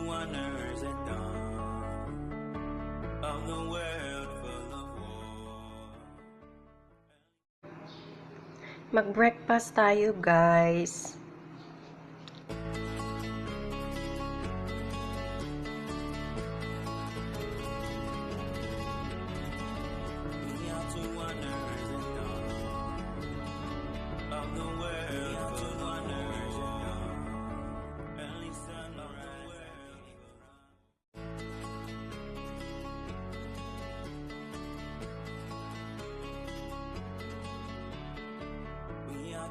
wonders at dawn of the world full of war. Mag-breakfast tayo, guys.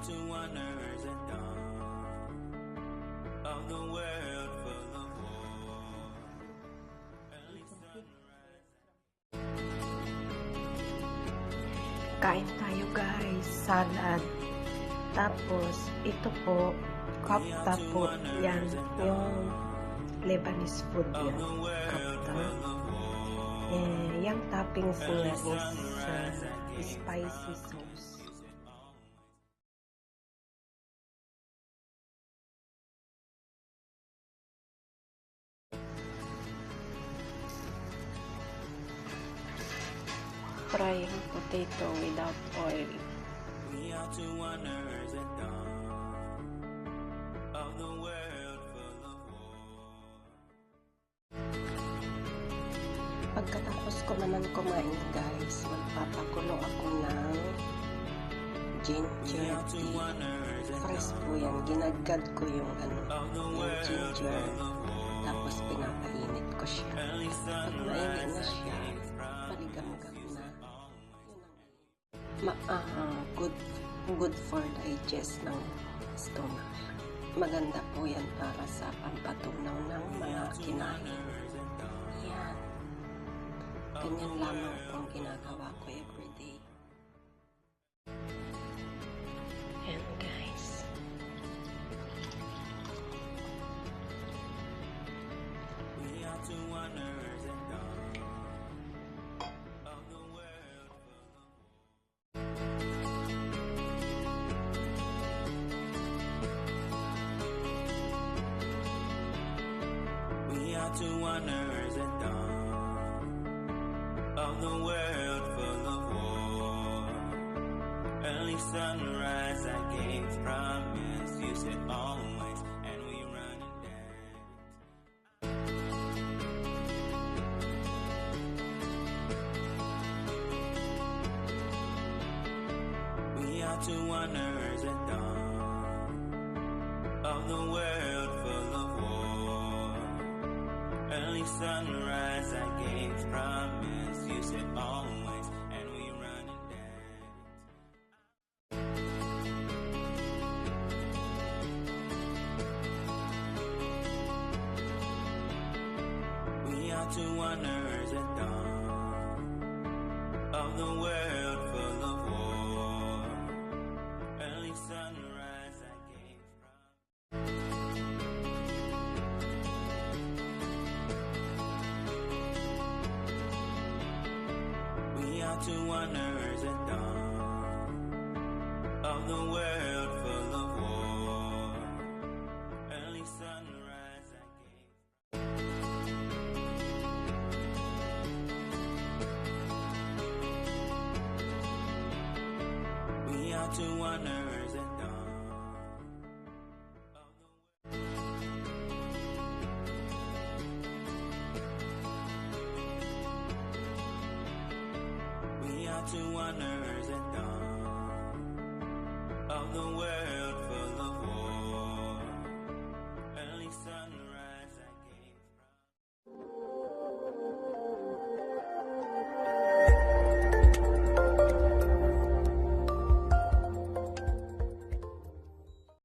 To wonders at dawn of the world full of war. Early sunrise. Kain tayo, guys. Salad. Tapos, ito po, kafta po. Yan, yung Lebanese food yan. Kafta. Yung toppings niya is spicy sauce. Frying potato without oil. We are two wonders at dawn of the world full of war. Pagkatapos ko naman kumain, guys, magpapakulo ako ng ginger tea. Fresh po yan. Ginagad ko yung ginger. Tapos pinapainit ko siya. Pag mainit na siya, paligam-gam na. Good for digest ng stomach. Maganda po yan para sa pampatunaw ng mga kinain. Yan. Ganyan lamang pong ginagawa ko everyday. Yan, guys. We are two wonders at dawn of the world full of war. We are two wonders at dawn of the world full of war. Early sunrise, I gave promise. You said always, and we run and dance. We are two wonders at dawn of the world full of war. Early sunrise, I gave promise. You said always, and we run and dance. We are two wonders at dawn of the world full of war. Early sunrise, I gave promise. We are two wonders at dawn of the world full of war. Early sunrise, I gave. We are two wonders at dawn of the world. We are two wonders at dawn of the world.